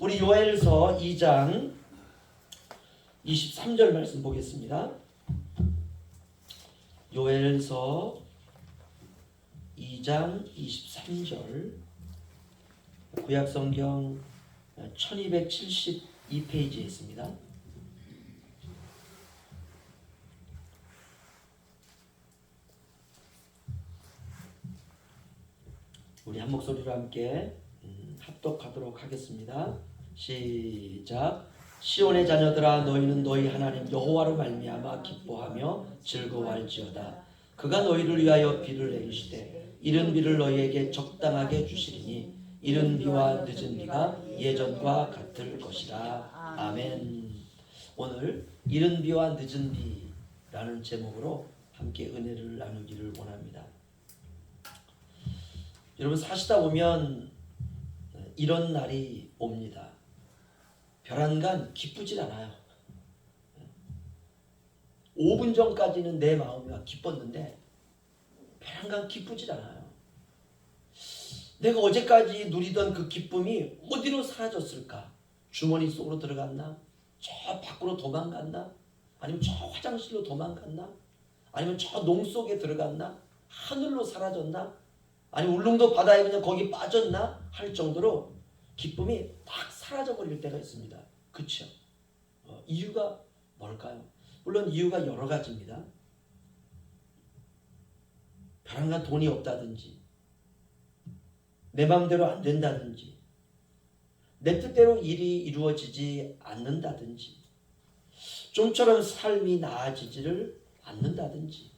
우리 요엘서 2장 23절 말씀 보겠습니다. 요엘서 2장 23절, 구약성경 1272페이지에 있습니다. 우리 한 목소리로 함께 합독하도록 하겠습니다. 시작. 시온의 자녀들아, 너희는 너희 하나님 여호와로 말미암아 기뻐하며 즐거워할지어다. 그가 너희를 위하여 비를 내리시되 이른 비를 너희에게 적당하게 주시리니 이른 비와 늦은 비가 예전과 같을 것이라. 아멘. 오늘 이른 비와 늦은 비라는 제목으로 함께 은혜를 나누기를 원합니다. 여러분, 사시다 보면 이런 날이 옵니다. 별안간 기쁘질 않아요. 5분 전까지는 내 마음이 막 기뻤는데 별안간 기쁘질 않아요. 내가 어제까지 누리던 그 기쁨이 어디로 사라졌을까? 주머니 속으로 들어갔나? 저 밖으로 도망갔나? 아니면 저 화장실로 도망갔나? 아니면 저 농 속에 들어갔나? 하늘로 사라졌나? 아니면 울릉도 바다에 그냥 거기 빠졌나? 할 정도로 기쁨이 딱 사라져버릴 때가 있습니다. 그렇죠? 이유가 뭘까요? 물론 이유가 여러 가지입니다. 별안간 돈이 없다든지, 내 마음대로 안 된다든지, 내 뜻대로 일이 이루어지지 않는다든지, 좀처럼 삶이 나아지지를 않는다든지,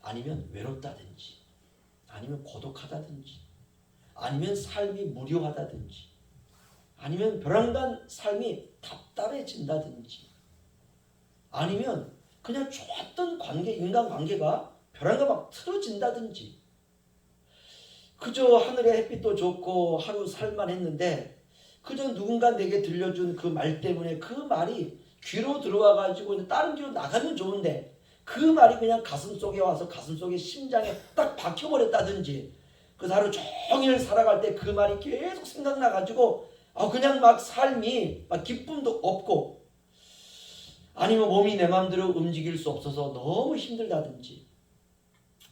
아니면 외롭다든지, 아니면 고독하다든지, 아니면 삶이 무료하다든지, 아니면 별안간 삶이 답답해진다든지, 아니면 그냥 좋았던 관계, 인간관계가 별안간 막 틀어진다든지, 그저 하늘의 햇빛도 좋고 하루 살만 했는데 그저 누군가 내게 들려준 그 말 때문에 그 말이 귀로 들어와 가지고 다른 귀로 나가면 좋은데 그 말이 그냥 가슴 속에 와서 가슴 속에 심장에 딱 박혀버렸다든지, 그래서 하루 종일 살아갈 때 그 말이 계속 생각나 가지고 그냥 막 삶이 막 기쁨도 없고, 아니면 몸이 내 마음대로 움직일 수 없어서 너무 힘들다든지,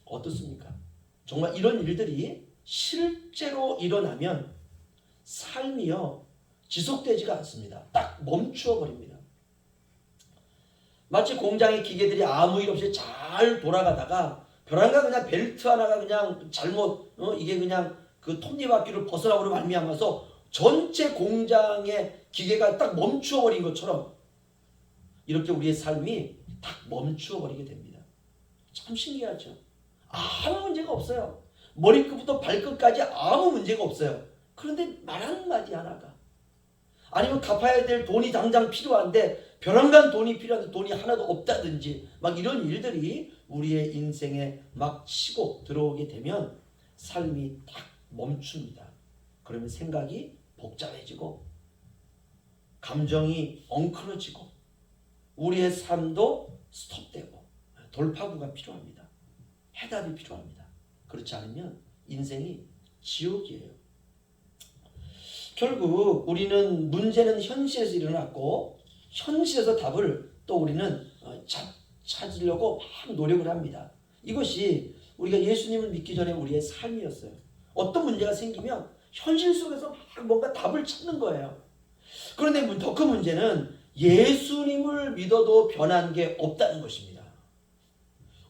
어떻습니까? 정말 이런 일들이 실제로 일어나면 삶이요 지속되지가 않습니다. 딱 멈추어 버립니다. 마치 공장의 기계들이 아무 일 없이 잘 돌아가다가 벼랑간 그냥 벨트 하나가 그냥 잘못 이게 그냥 그 톱니바퀴를 벗어나고로 말미암아서 전체 공장의 기계가 딱 멈추어 버린 것처럼 이렇게 우리의 삶이 딱 멈추어 버리게 됩니다. 참 신기하죠? 아무 문제가 없어요. 머리끝부터 발끝까지 아무 문제가 없어요. 그런데 말 한마디 하나가, 아니면 갚아야 될 돈이 당장 필요한데 벼랑간 돈이 필요한데 돈이 하나도 없다든지, 막 이런 일들이 우리의 인생에 막 치고 들어오게 되면 삶이 딱 멈춥니다. 그러면 생각이 복잡해지고 감정이 엉클어지고 우리의 삶도 스톱되고 돌파구가 필요합니다. 해답이 필요합니다. 그렇지 않으면 인생이 지옥이에요. 결국 우리는 문제는 현실에서 일어났고 현실에서 답을 또 우리는 찾으려고 막 노력을 합니다. 이것이 우리가 예수님을 믿기 전에 우리의 삶이었어요. 어떤 문제가 생기면 현실 속에서 막 뭔가 답을 찾는 거예요. 그런데 더 큰 문제는 예수님을 믿어도 변한 게 없다는 것입니다.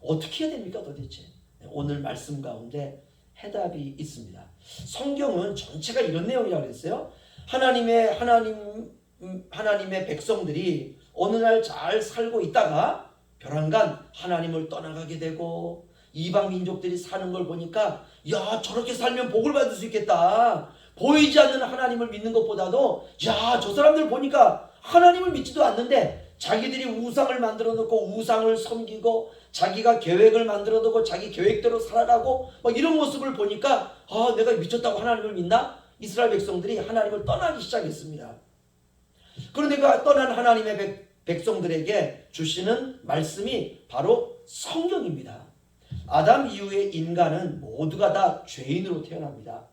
어떻게 해야 됩니까 도대체? 오늘 말씀 가운데 해답이 있습니다. 성경은 전체가 이런 내용이라고 그랬어요. 하나님의 백성들이 어느 날 잘 살고 있다가 벼랑간 하나님을 떠나가게 되고, 이방 민족들이 사는 걸 보니까 야, 저렇게 살면 복을 받을 수 있겠다. 보이지 않는 하나님을 믿는 것보다도 야, 저 사람들 보니까 하나님을 믿지도 않는데 자기들이 우상을 만들어 놓고 우상을 섬기고 자기가 계획을 만들어 두고 자기 계획대로 살아가고 막 이런 모습을 보니까 내가 미쳤다고 하나님을 믿나? 이스라엘 백성들이 하나님을 떠나기 시작했습니다. 그런데 그 떠난 하나님의 백성들에게 주시는 말씀이 바로 성경입니다. 아담 이후의 인간은 모두가 다 죄인으로 태어납니다.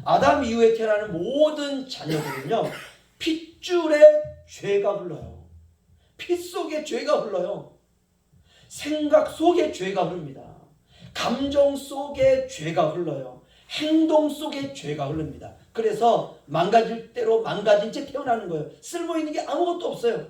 아담 이후에 태어나는 모든 자녀들은요 핏줄에 죄가 흘러요. 피 속에 죄가 흘러요. 생각 속에 죄가 흐릅니다. 감정 속에 죄가 흘러요. 행동 속에 죄가 흐릅니다. 그래서 망가질 대로 망가진 채 태어나는 거예요. 쓸모있는 게 아무것도 없어요.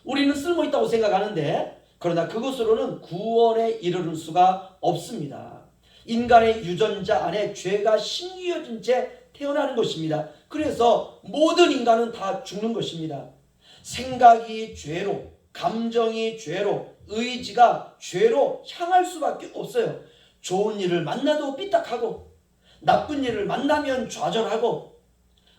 우리는 쓸모있다고 생각하는데 그러나 그것으로는 구원에 이르를 수가 없습니다. 인간의 유전자 안에 죄가 심겨진 채 태어나는 것입니다. 그래서 모든 인간은 다 죽는 것입니다. 생각이 죄로, 감정이 죄로, 의지가 죄로 향할 수밖에 없어요. 좋은 일을 만나도 삐딱하고 나쁜 일을 만나면 좌절하고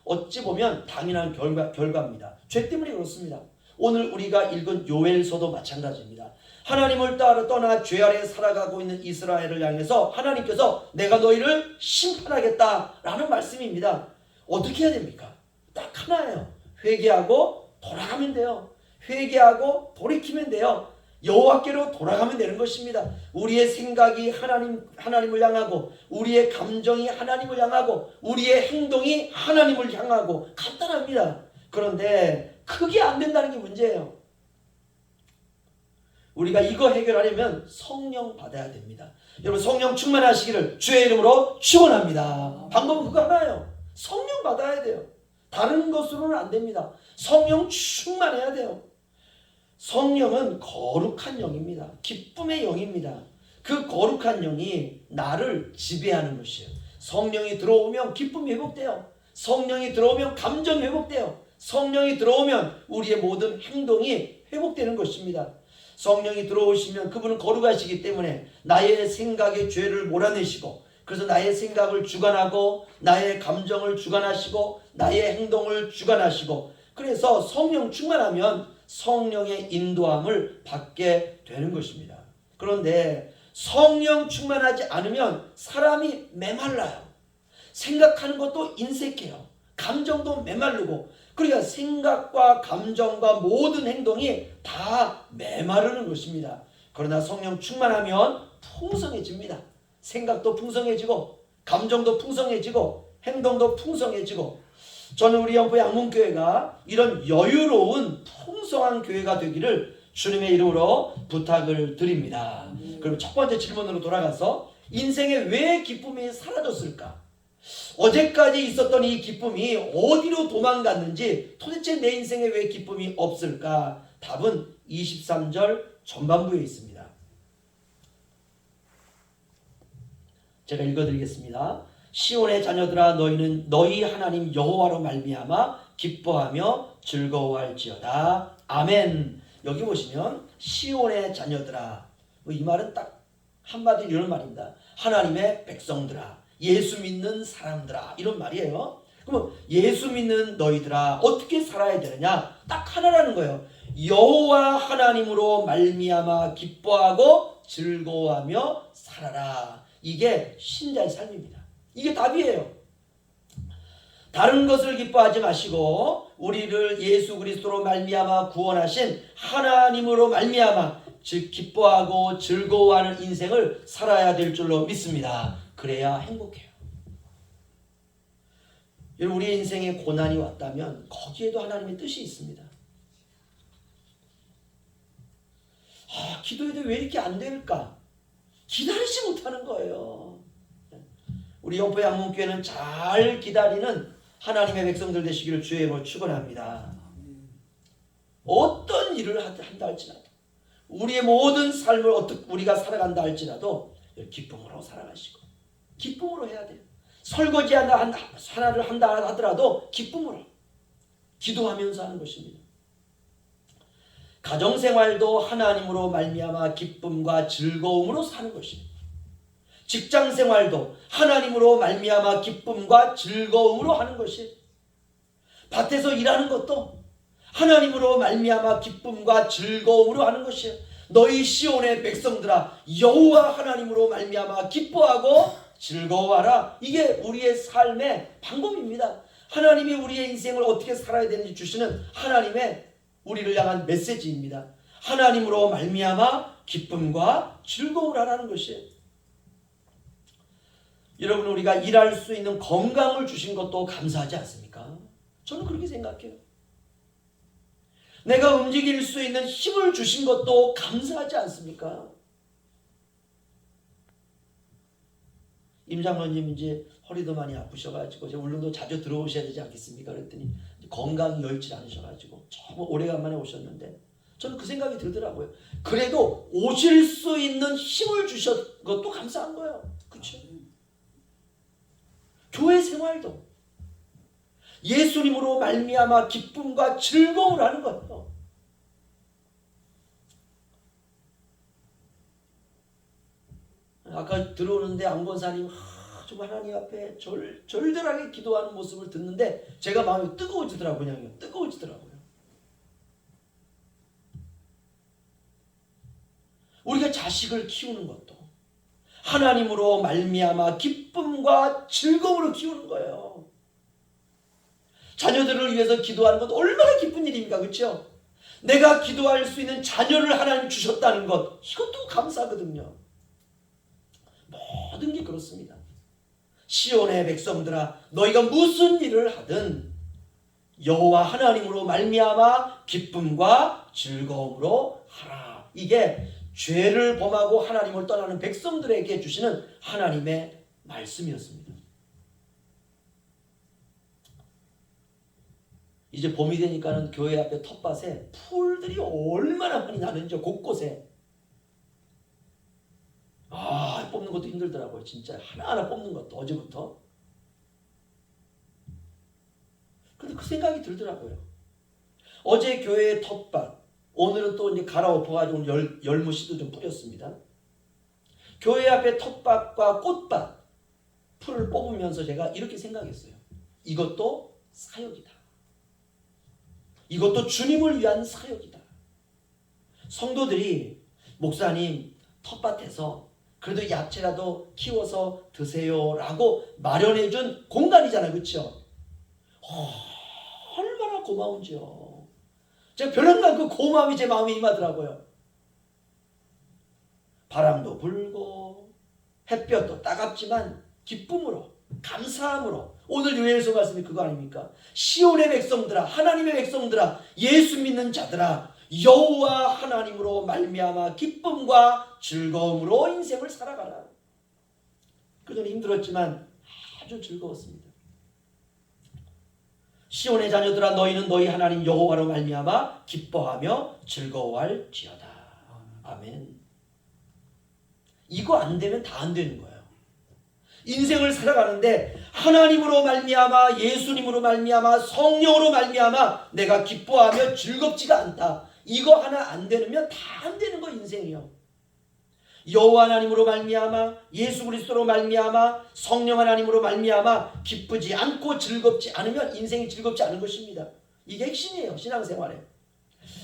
어찌 보면 당연한 결과입니다. 죄 때문에 그렇습니다. 오늘 우리가 읽은 요엘서도 마찬가지입니다. 하나님을 떠나 죄 아래 살아가고 있는 이스라엘을 향해서 하나님께서 내가 너희를 심판하겠다라는 말씀입니다. 어떻게 해야 됩니까? 딱 하나예요. 회개하고 돌아가면 돼요. 회개하고 돌이키면 돼요. 여호와께로 돌아가면 되는 것입니다. 우리의 생각이 하나님을 향하고 우리의 감정이 하나님을 향하고 우리의 행동이 하나님을 향하고 간단합니다. 그런데 그게 안 된다는 게 문제예요. 우리가 이거 해결하려면 성령 받아야 됩니다. 여러분 성령 충만하시기를 주의 이름으로 축원합니다. 방법은 그거 하나예요. 성령 받아야 돼요. 다른 것으로는 안 됩니다. 성령 충만해야 돼요. 성령은 거룩한 영입니다. 기쁨의 영입니다. 그 거룩한 영이 나를 지배하는 것이에요. 성령이 들어오면 기쁨이 회복돼요. 성령이 들어오면 감정이 회복돼요. 성령이 들어오면 우리의 모든 행동이 회복되는 것입니다. 성령이 들어오시면 그분은 거룩하시기 때문에 나의 생각의 죄를 몰아내시고 그래서 나의 생각을 주관하고 나의 감정을 주관하시고 나의 행동을 주관하시고 그래서 성령 충만하면 성령의 인도함을 받게 되는 것입니다. 그런데 성령 충만하지 않으면 사람이 메말라요. 생각하는 것도 인색해요. 감정도 메마르고 그러니까 생각과 감정과 모든 행동이 다 메마르는 것입니다. 그러나 성령 충만하면 풍성해집니다. 생각도 풍성해지고 감정도 풍성해지고 행동도 풍성해지고 저는 우리 영포 양문교회가 이런 여유로운 풍성한 교회가 되기를 주님의 이름으로 부탁을 드립니다. 그럼 첫 번째 질문으로 돌아가서 인생에 왜 기쁨이 사라졌을까? 어제까지 있었던 이 기쁨이 어디로 도망갔는지 도대체 내 인생에 왜 기쁨이 없을까? 답은 23절 전반부에 있습니다. 제가 읽어드리겠습니다. 시온의 자녀들아 너희는 너희 하나님 여호와로 말미암아 기뻐하며 즐거워할지어다. 아멘. 여기 보시면 시온의 자녀들아 이 말은 딱 한마디로 이런 말입니다. 하나님의 백성들아 예수 믿는 사람들아 이런 말이에요. 그러면 예수 믿는 너희들아 어떻게 살아야 되느냐? 딱 하나라는 거예요. 여호와 하나님으로 말미암아 기뻐하고 즐거워하며 살아라. 이게 신자의 삶입니다. 이게 답이에요. 다른 것을 기뻐하지 마시고 우리를 예수 그리스도로 말미암아 구원하신 하나님으로 말미암아 즉 기뻐하고 즐거워하는 인생을 살아야 될 줄로 믿습니다. 그래야 행복해요. 여러분 우리 인생에 고난이 왔다면 거기에도 하나님의 뜻이 있습니다. 기도해도 왜 이렇게 안 될까? 기다리지 못하는 거예요. 우리 영포 양문교회는 잘 기다리는 하나님의 백성들 되시기를 주의 이름으로 축원합니다. 어떤 일을 한다 할지라도 우리의 모든 삶을 어떻게 우리가 살아간다 할지라도 기쁨으로 살아가시고 기쁨으로 해야 돼요. 설거지 하나를 한다 하더라도 기쁨으로 기도하면서 하는 것입니다. 가정생활도 하나님으로 말미암아 기쁨과 즐거움으로 사는 것입니다. 직장생활도 하나님으로 말미암아 기쁨과 즐거움으로 하는 것이 밭에서 일하는 것도 하나님으로 말미암아 기쁨과 즐거움으로 하는 것이에요. 너희 시온의 백성들아 여호와 하나님으로 말미암아 기뻐하고 즐거워하라. 이게 우리의 삶의 방법입니다. 하나님이 우리의 인생을 어떻게 살아야 되는지 주시는 하나님의 우리를 향한 메시지입니다. 하나님으로 말미암아 기쁨과 즐거움을 하라는 것이에요. 여러분 우리가 일할 수 있는 건강을 주신 것도 감사하지 않습니까? 저는 그렇게 생각해요. 내가 움직일 수 있는 힘을 주신 것도 감사하지 않습니까? 임 장로님 이제 허리도 많이 아프셔가지고 이제 울릉도 자주 들어오셔야 되지 않겠습니까? 그랬더니 건강이 여의치 않으셔가지고 정말 오래간만에 오셨는데 저는 그 생각이 들더라고요. 그래도 오실 수 있는 힘을 주셨 것도 감사한 거예요. 그렇죠? 교회 생활도 예수님으로 말미암아 기쁨과 즐거움을 하는 거예요. 아까 들어오는데 안권사님 정말 하나님 앞에 절절하게 기도하는 모습을 듣는데 제가 마음이 뜨거워지더라고요. 그냥 뜨거워지더라고요. 우리가 자식을 키우는 것도 하나님으로 말미암아 기쁨과 즐거움으로 키우는 거예요. 자녀들을 위해서 기도하는 것도 얼마나 기쁜 일입니까? 그렇죠? 내가 기도할 수 있는 자녀를 하나님 주셨다는 것, 이것도 감사하거든요. 모든 게 그렇습니다. 시온의 백성들아, 너희가 무슨 일을 하든 여호와 하나님으로 말미암아 기쁨과 즐거움으로 하라. 이게 죄를 범하고 하나님을 떠나는 백성들에게 주시는 하나님의 말씀이었습니다. 이제 봄이 되니까는 교회 앞에 텃밭에 풀들이 얼마나 많이 나는지 곳곳에. 뽑는 것도 힘들더라고요. 진짜 하나하나 뽑는 것도 어제부터. 근데 그 생각이 들더라고요. 어제 교회의 텃밭, 오늘은 또 이제 갈아엎어가지고 열무씨도 좀 뿌렸습니다. 교회 앞에 텃밭과 꽃밭, 풀을 뽑으면서 제가 이렇게 생각했어요. 이것도 사역이다. 이것도 주님을 위한 사역이다. 성도들이 목사님 텃밭에서 그래도 야채라도 키워서 드세요라고 마련해준 공간이잖아요. 그렇죠? 얼마나 고마운지요. 제가 별언간 그 고마움이 제 마음에 임하더라고요. 바람도 불고 햇볕도 따갑지만 기쁨으로 감사함으로 오늘 요엘서 말씀이 그거 아닙니까? 시온의 백성들아, 하나님의 백성들아, 예수 믿는 자들아, 여호와 하나님으로 말미암아 기쁨과 즐거움으로 인생을 살아가라. 그전에 힘들었지만 아주 즐거웠습니다. 시온의 자녀들아, 너희는 너희 하나님 여호와로 말미암아 기뻐하며 즐거워할지어다. 아멘. 이거 안 되면 다 안 되는 거예요. 인생을 살아가는데 하나님으로 말미암아 예수님으로 말미암아 성령으로 말미암아 내가 기뻐하며 즐겁지가 않다. 이거 하나 안 되면 다 안 되는 거 인생이요. 여호와 하나님으로 말미암아 예수 그리스도로 말미암아 성령 하나님으로 말미암아 기쁘지 않고 즐겁지 않으면 인생이 즐겁지 않은 것입니다. 이게 핵심이에요. 신앙생활에.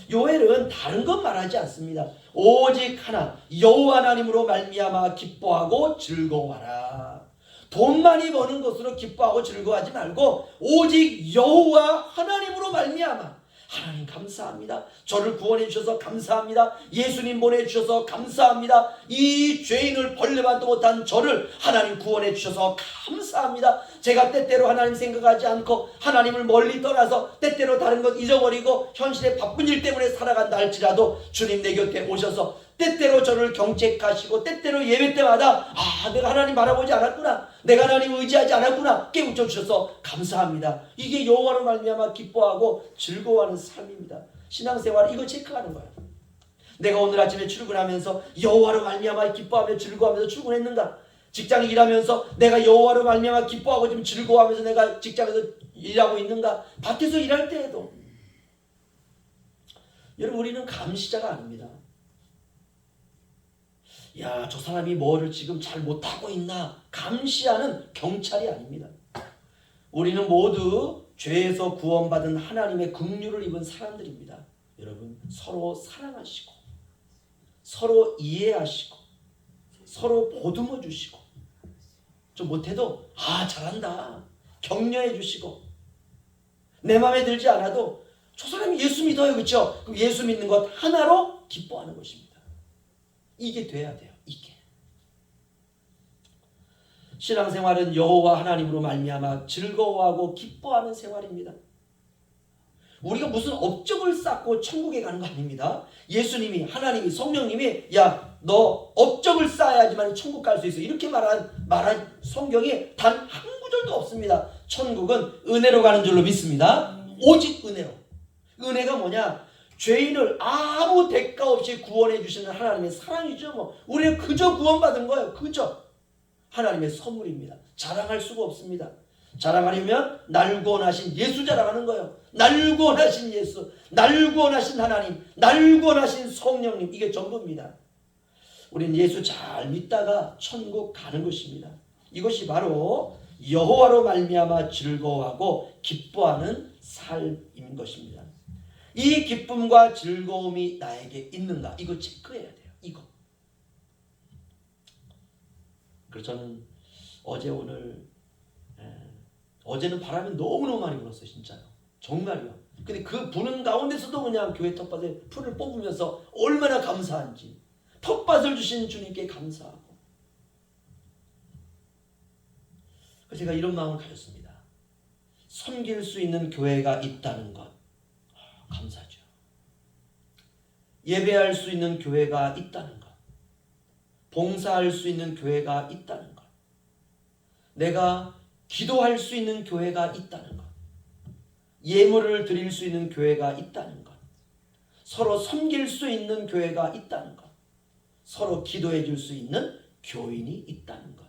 요엘은 다른 것 말하지 않습니다. 오직 하나 여호와 하나님으로 말미암아 기뻐하고 즐거워하라. 돈 많이 버는 것으로 기뻐하고 즐거워하지 말고 오직 여호와 하나님으로 말미암아 하나님 감사합니다. 저를 구원해 주셔서 감사합니다. 예수님 보내주셔서 감사합니다. 이 죄인을 벌레만도 못한 저를 하나님 구원해 주셔서 감사합니다. 제가 때때로 하나님 생각하지 않고 하나님을 멀리 떠나서 때때로 다른 것 잊어버리고 현실의 바쁜 일 때문에 살아간다 할지라도 주님 내 곁에 오셔서 때때로 저를 경책하시고 때때로 예배 때마다 내가 하나님 바라보지 않았구나, 내가 하나님 의지하지 않았구나 깨우쳐 주셔서 감사합니다. 이게 여호와로 말미암아 기뻐하고 즐거워하는 삶입니다. 신앙생활 이거 체크하는 거예요. 내가 오늘 아침에 출근하면서 여호와로 말미암아 기뻐하며 즐거워하면서 출근했는가? 직장에 일하면서 내가 여호와로 말미암아 기뻐하고 좀 즐거워하면서 내가 직장에서 일하고 있는가? 밭에서 일할 때에도. 여러분, 우리는 감시자가 아닙니다. 야, 저 사람이 뭐를 지금 잘 못하고 있나 감시하는 경찰이 아닙니다. 우리는 모두 죄에서 구원받은 하나님의 긍휼을 입은 사람들입니다. 여러분, 서로 사랑하시고 서로 이해하시고 서로 보듬어 주시고 좀 못해도 잘한다 격려해 주시고 내 마음에 들지 않아도 저 사람이 예수 믿어요. 그렇죠? 그럼 예수 믿는 것 하나로 기뻐하는 것입니다. 이게 돼야 돼요. 이게. 신앙생활은 여호와 하나님으로 말미암아 즐거워하고 기뻐하는 생활입니다. 우리가 무슨 업적을 쌓고 천국에 가는 거 아닙니다. 예수님이, 하나님이, 성령님이 야, 너 업적을 쌓아야지만 천국 갈 수 있어. 이렇게 말한 성경이 단 한 구절도 없습니다. 천국은 은혜로 가는 줄로 믿습니다. 오직 은혜로. 은혜가 뭐냐? 죄인을 아무 대가 없이 구원해 주시는 하나님의 사랑이죠. 뭐 우리는 그저 구원받은 거예요. 그저 하나님의 선물입니다. 자랑할 수가 없습니다. 자랑하려면 날 구원하신 예수 자랑하는 거예요. 날 구원하신 예수, 날 구원하신 하나님, 날 구원하신 성령님, 이게 전부입니다. 우리는 예수 잘 믿다가 천국 가는 것입니다. 이것이 바로 여호와로 말미암아 즐거워하고 기뻐하는 삶인 것입니다. 이 기쁨과 즐거움이 나에게 있는가? 이거 체크해야 돼요. 이거. 그래서 저는 어제는 바람이 너무너무 많이 불었어요. 진짜요. 정말요. 근데 그 부는 가운데서도 그냥 교회 텃밭에 풀을 뽑으면서 얼마나 감사한지, 텃밭을 주신 주님께 감사하고. 그래서 제가 이런 마음을 가졌습니다. 섬길 수 있는 교회가 있다는 것, 감사죠. 예배할 수 있는 교회가 있다는 것, 봉사할 수 있는 교회가 있다는 것, 내가 기도할 수 있는 교회가 있다는 것, 예물을 드릴 수 있는 교회가 있다는 것, 서로 섬길 수 있는 교회가 있다는 것, 서로 기도해 줄 수 있는 교인이 있다는 것.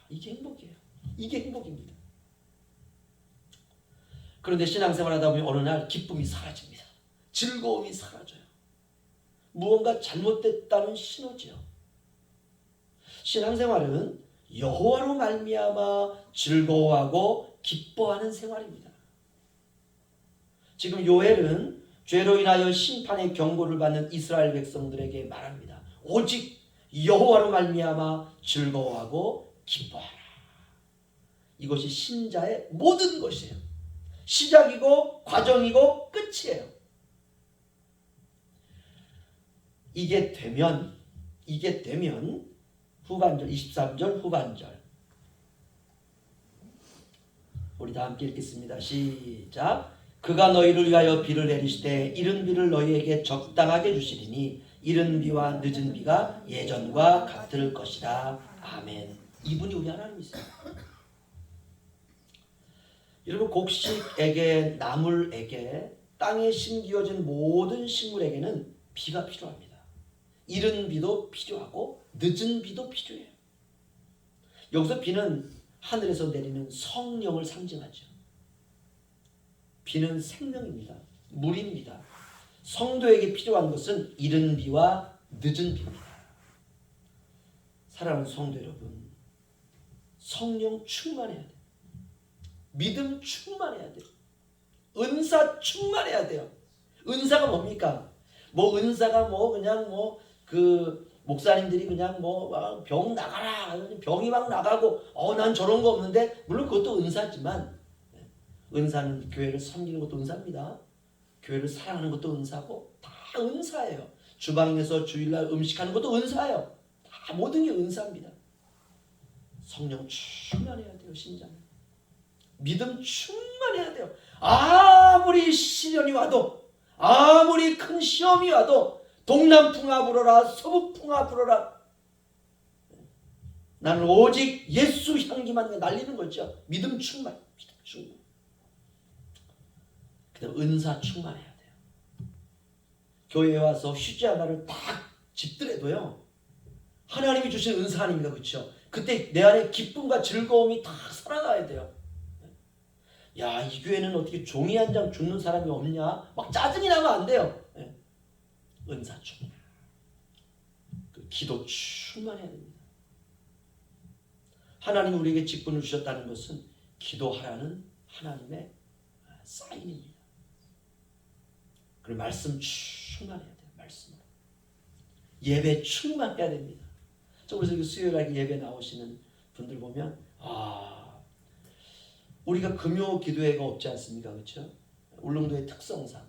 이게 행복이에요. 이게 행복입니다. 그런데 신앙생활 하다 보면 어느 날 기쁨이 사라집니다. 즐거움이 사라져요. 무언가 잘못됐다는 신호지요. 신앙생활은 여호와로 말미암아 즐거워하고 기뻐하는 생활입니다. 지금 요엘은 죄로 인하여 심판의 경고를 받는 이스라엘 백성들에게 말합니다. 오직 여호와로 말미암아 즐거워하고 기뻐하라. 이것이 신자의 모든 것이에요. 시작이고 과정이고 끝이에요. 이게 되면 후반절 23절 후반절 우리 다 함께 읽겠습니다. 시작. 그가 너희를 위하여 비를 내리시되 이른 비를 너희에게 적당하게 주시리니 이른 비와 늦은 비가 예전과 같을 것이라. 아멘. 이분이 우리 하나님이세요. 여러분, 곡식에게, 나물에게, 땅에 심기어진 모든 식물에게는 비가 필요합니다. 이른 비도 필요하고 늦은 비도 필요해요. 여기서 비는 하늘에서 내리는 성령을 상징하죠. 비는 생명입니다. 물입니다. 성도에게 필요한 것은 이른 비와 늦은 비입니다. 사랑하는 성도 여러분, 성령 충만해야 돼요. 믿음 충만해야 돼요. 은사 충만해야 돼요. 은사가 뭡니까? 은사가 그냥 목사님들이 그냥 병 나가라, 병이 막 나가고 난 저런 거 없는데, 물론 그것도 은사지만 은사는 교회를 섬기는 것도 은사입니다. 교회를 사랑하는 것도 은사고, 다 은사예요. 주방에서 주일날 음식하는 것도 은사예요. 다 모든 게 은사입니다. 성령 충만해야 돼요. 신자는 믿음 충만해야 돼요. 아무리 시련이 와도, 아무리 큰 시험이 와도 동남풍아 불어라, 서북풍아 불어라, 나는 오직 예수 향기만 날리는 거죠. 믿음 충만, 믿음 충만. 그다음 은사 충만해야 돼요. 교회에 와서 휴지 하나를 딱 집더라도요, 하나님이 주신 은사 아닙니까? 그렇죠? 그때 내 안에 기쁨과 즐거움이 다 살아나야 돼요. 야, 이 교회는 어떻게 종이 한 장 줍는 사람이 없냐? 막 짜증이 나면 안 돼요. 은사 충만, 기도 충만해야 됩니다. 하나님이 우리에게 직분을 주셨다는 것은 기도하라는 하나님의 사인입니다. 그리고 말씀 충만해야 돼요. 말씀으로. 예배 충만해야 됩니다. 그래서 수요일날 예배 나오시는 분들 보면 우리가 금요 기도회가 없지 않습니까? 그렇죠? 울릉도의 특성상.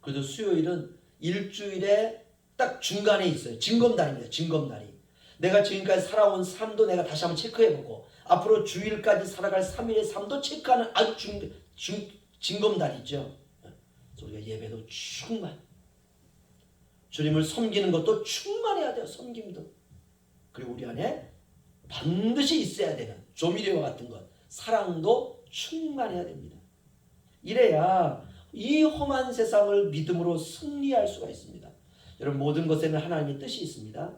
그래도 수요일은 일주일에 딱 중간에 있어요. 징검다리입니다. 징검다리. 내가 지금까지 살아온 삶도 내가 다시 한번 체크해보고, 앞으로 주일까지 살아갈 3일의 삶도 체크하는 아주 징검다리죠. 우리가 예배도 충만, 주님을 섬기는 것도 충만해야 돼요. 섬김도. 그리고 우리 안에 반드시 있어야 되는 조미료와 같은 것, 사랑도 충만해야 됩니다. 이래야 이 험한 세상을 믿음으로 승리할 수가 있습니다. 여러분, 모든 것에는 하나님의 뜻이 있습니다.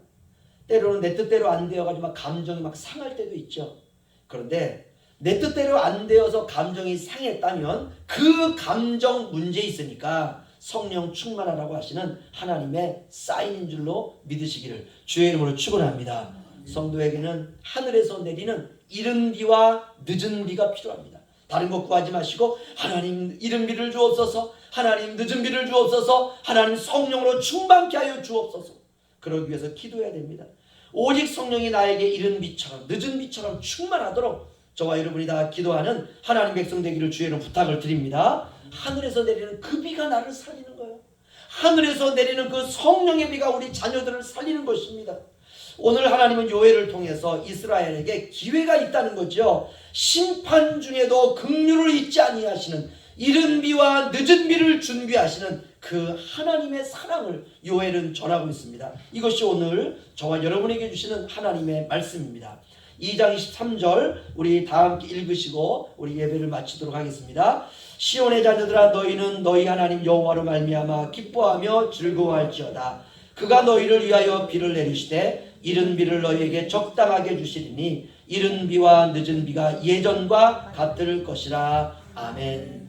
때로는 내 뜻대로 안 되어가지고 막 감정이 막 상할 때도 있죠. 그런데 내 뜻대로 안 되어서 감정이 상했다면 그 감정 문제 있으니까 성령 충만하라고 하시는 하나님의 사인인 줄로 믿으시기를 주의 이름으로 축원합니다. 성도에게는 하늘에서 내리는 이른 비와 늦은 비가 필요합니다. 다른 것 구하지 마시고 하나님 이른 비를 주옵소서, 하나님 늦은 비를 주옵소서, 하나님 성령으로 충만케 하여 주옵소서. 그러기 위해서 기도해야 됩니다. 오직 성령이 나에게 이른 비처럼 늦은 비처럼 충만하도록 저와 여러분이 다 기도하는 하나님 백성 되기를 주의 이름으로 부탁을 드립니다. 하늘에서 내리는 그 비가 나를 살리는 거예요. 하늘에서 내리는 그 성령의 비가 우리 자녀들을 살리는 것입니다. 오늘 하나님은 요엘을 통해서 이스라엘에게 기회가 있다는 거죠. 심판 중에도 긍휼을 잊지 아니하시는, 이른 비와 늦은 비를 준비하시는 그 하나님의 사랑을 요엘은 전하고 있습니다. 이것이 오늘 저와 여러분에게 주시는 하나님의 말씀입니다. 2장 23절 우리 다 함께 읽으시고 우리 예배를 마치도록 하겠습니다. 시온의 자녀들아, 너희는 너희 하나님 여호와로 말미암아 기뻐하며 즐거워할지어다. 그가 너희를 위하여 비를 내리시되 이른 비를 너희에게 적당하게 주시리니 이른 비와 늦은 비가 예전과 같을 것이라. 아멘.